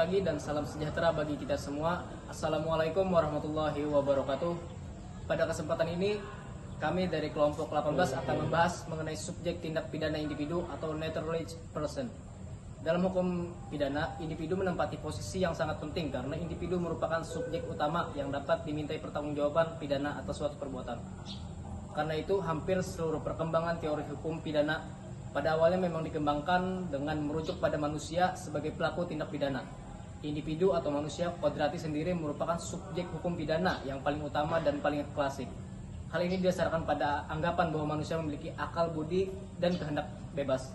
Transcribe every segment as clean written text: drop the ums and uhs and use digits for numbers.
pagi dan salam sejahtera bagi kita semua. Assalamualaikum warahmatullahi wabarakatuh. Pada kesempatan ini, kami dari kelompok 18 akan membahas mengenai subjek tindak pidana individu atau naturalized person. Dalam hukum pidana, individu menempati posisi yang sangat penting karena individu merupakan subjek utama yang dapat dimintai pertanggungjawaban pidana atas suatu perbuatan. Karena itu, hampir seluruh perkembangan teori hukum pidana pada awalnya memang dikembangkan dengan merujuk pada manusia sebagai pelaku tindak pidana. Individu atau manusia kodrati sendiri merupakan subjek hukum pidana yang paling utama dan paling klasik. Hal ini didasarkan pada anggapan bahwa manusia memiliki akal budi dan kehendak bebas.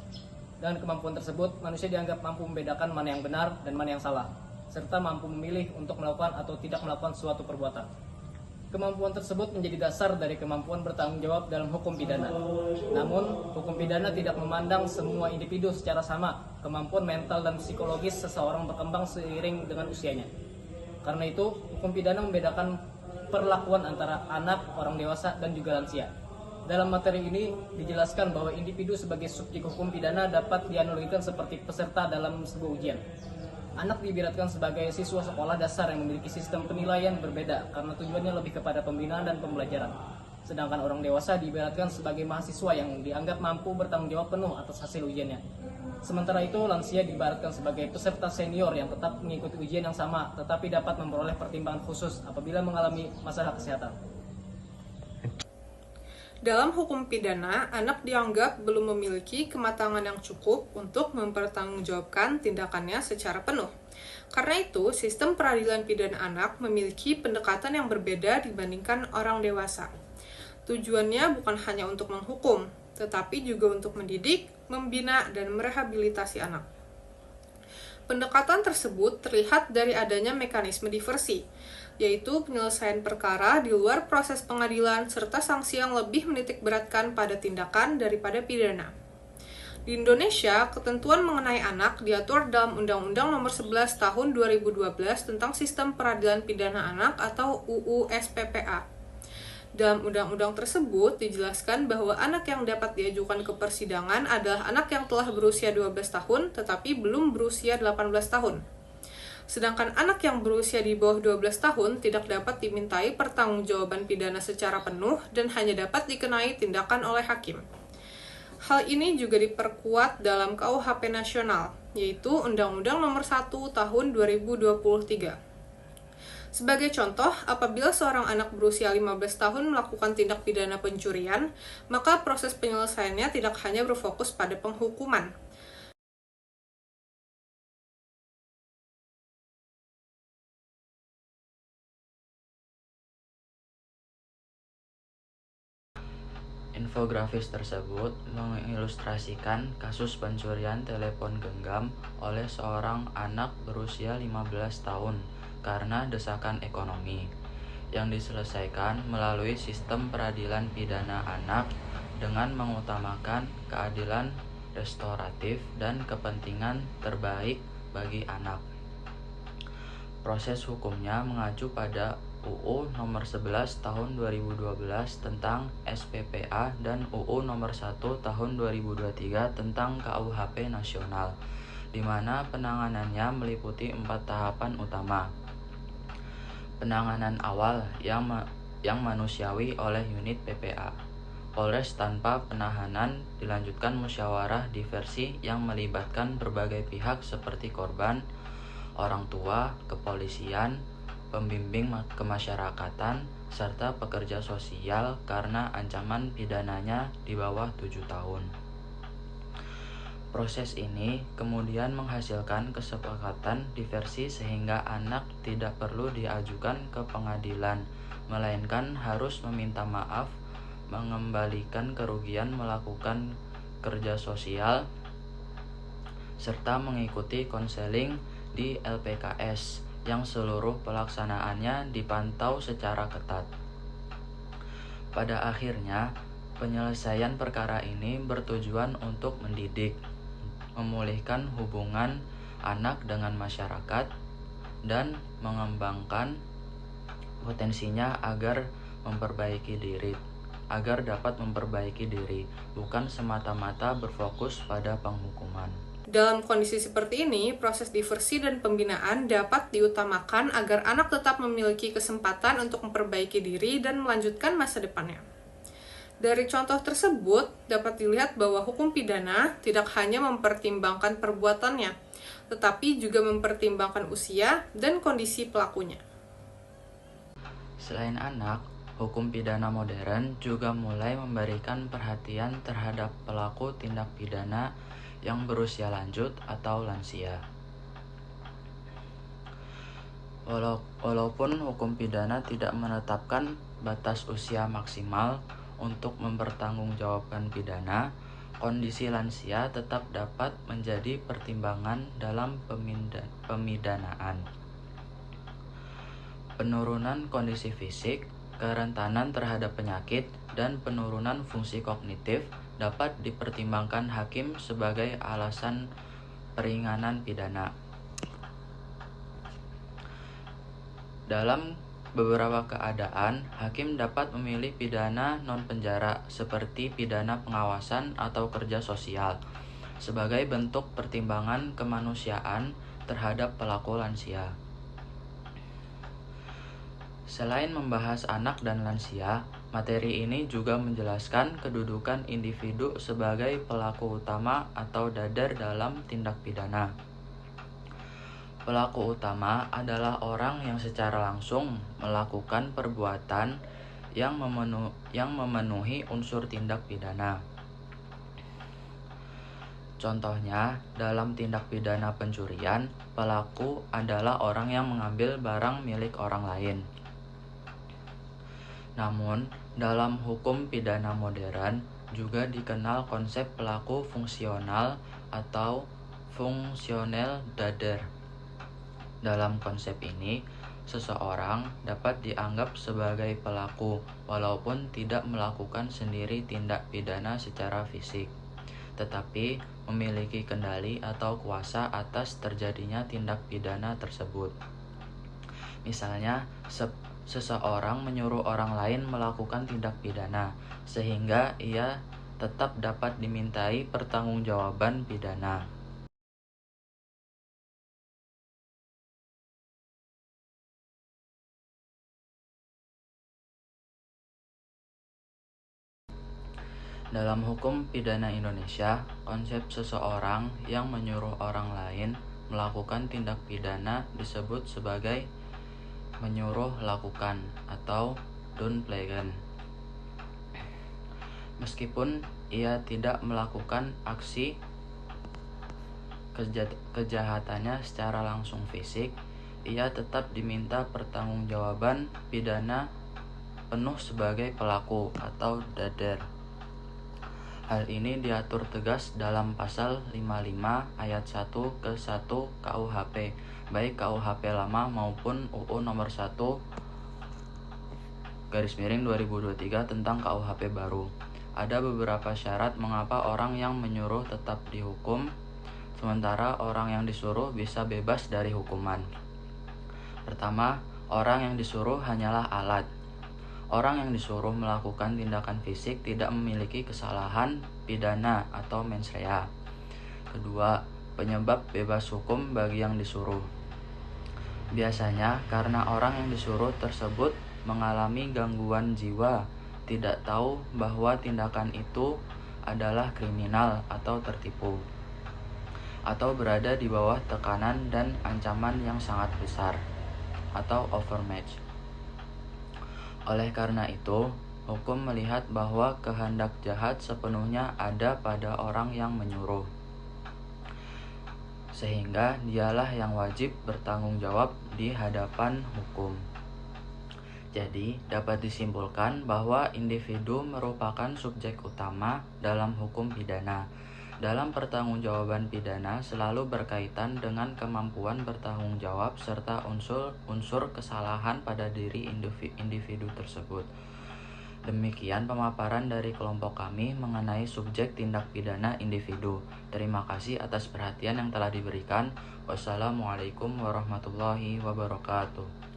Dengan kemampuan tersebut, manusia dianggap mampu membedakan mana yang benar dan mana yang salah, serta mampu memilih untuk melakukan atau tidak melakukan suatu perbuatan. Kemampuan tersebut menjadi dasar dari kemampuan bertanggung jawab dalam hukum pidana. Namun, hukum pidana tidak memandang semua individu secara sama. Kemampuan mental dan psikologis seseorang berkembang seiring dengan usianya. Karena itu, hukum pidana membedakan perlakuan antara anak, orang dewasa, dan juga lansia. Dalam materi ini dijelaskan bahwa individu sebagai subjek hukum pidana dapat dianalogikan seperti peserta dalam sebuah ujian. Anak diibaratkan sebagai siswa sekolah dasar yang memiliki sistem penilaian berbeda karena tujuannya lebih kepada pembinaan dan pembelajaran. Sedangkan orang dewasa diibaratkan sebagai mahasiswa yang dianggap mampu bertanggung jawab penuh atas hasil ujiannya. Sementara itu, lansia diibaratkan sebagai peserta senior yang tetap mengikuti ujian yang sama tetapi dapat memperoleh pertimbangan khusus apabila mengalami masalah kesehatan. Dalam hukum pidana, anak dianggap belum memiliki kematangan yang cukup untuk mempertanggungjawabkan tindakannya secara penuh. Karena itu, sistem peradilan pidana anak memiliki pendekatan yang berbeda dibandingkan orang dewasa. Tujuannya bukan hanya untuk menghukum, tetapi juga untuk mendidik, membina, dan merehabilitasi anak. Pendekatan tersebut terlihat dari adanya mekanisme diversi, yaitu penyelesaian perkara di luar proses pengadilan serta sanksi yang lebih menitikberatkan pada tindakan daripada pidana. Di Indonesia, ketentuan mengenai anak diatur dalam Undang-Undang Nomor 11 Tahun 2012 tentang Sistem Peradilan Pidana Anak atau UU SPPA. Dalam undang-undang tersebut dijelaskan bahwa anak yang dapat diajukan ke persidangan adalah anak yang telah berusia 12 tahun tetapi belum berusia 18 tahun. Sedangkan anak yang berusia di bawah 12 tahun tidak dapat dimintai pertanggungjawaban pidana secara penuh dan hanya dapat dikenai tindakan oleh hakim. Hal ini juga diperkuat dalam KUHP nasional, yaitu Undang-Undang Nomor 1 Tahun 2023. Sebagai contoh, apabila seorang anak berusia 15 tahun melakukan tindak pidana pencurian, maka proses penyelesaiannya tidak hanya berfokus pada penghukuman. Infografis tersebut mengilustrasikan kasus pencurian telepon genggam oleh seorang anak berusia 15 tahun karena desakan ekonomi, yang diselesaikan melalui sistem peradilan pidana anak dengan mengutamakan keadilan restoratif dan kepentingan terbaik bagi anak. Proses hukumnya mengacu pada UU Nomor 11 Tahun 2012 tentang SPPA dan UU Nomor 1 Tahun 2023 tentang KUHP nasional, di mana penanganannya meliputi 4 tahapan utama. Penanganan awal yang manusiawi oleh unit PPA. Polres tanpa penahanan dilanjutkan musyawarah diversi yang melibatkan berbagai pihak seperti korban, orang tua, kepolisian, pembimbing kemasyarakatan, serta pekerja sosial karena ancaman pidananya di bawah 7 tahun. Proses ini kemudian menghasilkan kesepakatan diversi sehingga anak tidak perlu diajukan ke pengadilan, melainkan harus meminta maaf, mengembalikan kerugian, melakukan kerja sosial, serta mengikuti konseling di LPKS yang seluruh pelaksanaannya dipantau secara ketat. Pada akhirnya, penyelesaian perkara ini bertujuan untuk mendidik, memulihkan hubungan anak dengan masyarakat, dan mengembangkan potensinya agar dapat memperbaiki diri, bukan semata-mata berfokus pada penghukuman. Dalam kondisi seperti ini, proses diversi dan pembinaan dapat diutamakan agar anak tetap memiliki kesempatan untuk memperbaiki diri dan melanjutkan masa depannya. Dari contoh tersebut, dapat dilihat bahwa hukum pidana tidak hanya mempertimbangkan perbuatannya, tetapi juga mempertimbangkan usia dan kondisi pelakunya. Selain anak, hukum pidana modern juga mulai memberikan perhatian terhadap pelaku tindak pidana yang berusia lanjut atau lansia. Walaupun hukum pidana tidak menetapkan batas usia maksimal untuk mempertanggungjawabkan pidana, kondisi lansia tetap dapat menjadi pertimbangan dalam pemidanaan. Penurunan kondisi fisik, kerentanan terhadap penyakit, dan penurunan fungsi kognitif dapat dipertimbangkan hakim sebagai alasan peringanan pidana. Dalam beberapa keadaan, hakim dapat memilih pidana non-penjara seperti pidana pengawasan atau kerja sosial sebagai bentuk pertimbangan kemanusiaan terhadap pelaku lansia. Selain membahas anak dan lansia, materi ini juga menjelaskan kedudukan individu sebagai pelaku utama atau dadar dalam tindak pidana. Pelaku utama adalah orang yang secara langsung melakukan perbuatan yang memenuhi unsur tindak pidana. Contohnya, dalam tindak pidana pencurian, pelaku adalah orang yang mengambil barang milik orang lain. Namun, dalam hukum pidana modern juga dikenal konsep pelaku fungsional atau fungsional dader. Dalam konsep ini, seseorang dapat dianggap sebagai pelaku walaupun tidak melakukan sendiri tindak pidana secara fisik, tetapi memiliki kendali atau kuasa atas terjadinya tindak pidana tersebut. Misalnya, seseorang menyuruh orang lain melakukan tindak pidana, sehingga ia tetap dapat dimintai pertanggungjawaban pidana. Dalam hukum pidana Indonesia, konsep seseorang yang menyuruh orang lain melakukan tindak pidana disebut sebagai menyuruh lakukan atau downplaykan. Meskipun ia tidak melakukan aksi kejahatannya secara langsung fisik, ia tetap diminta pertanggungjawaban pidana penuh sebagai pelaku atau dadar. Hal ini diatur tegas dalam pasal 55 ayat 1 ke 1 KUHP, baik KUHP lama maupun UU nomor 1 /2023 tentang KUHP baru. Ada beberapa syarat mengapa orang yang menyuruh tetap dihukum, sementara orang yang disuruh bisa bebas dari hukuman. Pertama, orang yang disuruh hanyalah alat. Orang yang disuruh melakukan tindakan fisik tidak memiliki kesalahan pidana atau mens rea. Kedua, penyebab bebas hukum bagi yang disuruh. Biasanya karena orang yang disuruh tersebut mengalami gangguan jiwa, tidak tahu bahwa tindakan itu adalah kriminal atau tertipu, atau berada di bawah tekanan dan ancaman yang sangat besar, atau overmatch. Oleh karena itu, hukum melihat bahwa kehendak jahat sepenuhnya ada pada orang yang menyuruh, sehingga dialah yang wajib bertanggung jawab di hadapan hukum. Jadi, dapat disimpulkan bahwa individu merupakan subjek utama dalam hukum pidana. Dalam pertanggungjawaban pidana selalu berkaitan dengan kemampuan bertanggung jawab serta unsur kesalahan pada diri individu tersebut. Demikian pemaparan dari kelompok kami mengenai subjek tindak pidana individu. Terima kasih atas perhatian yang telah diberikan. Wassalamualaikum warahmatullahi wabarakatuh.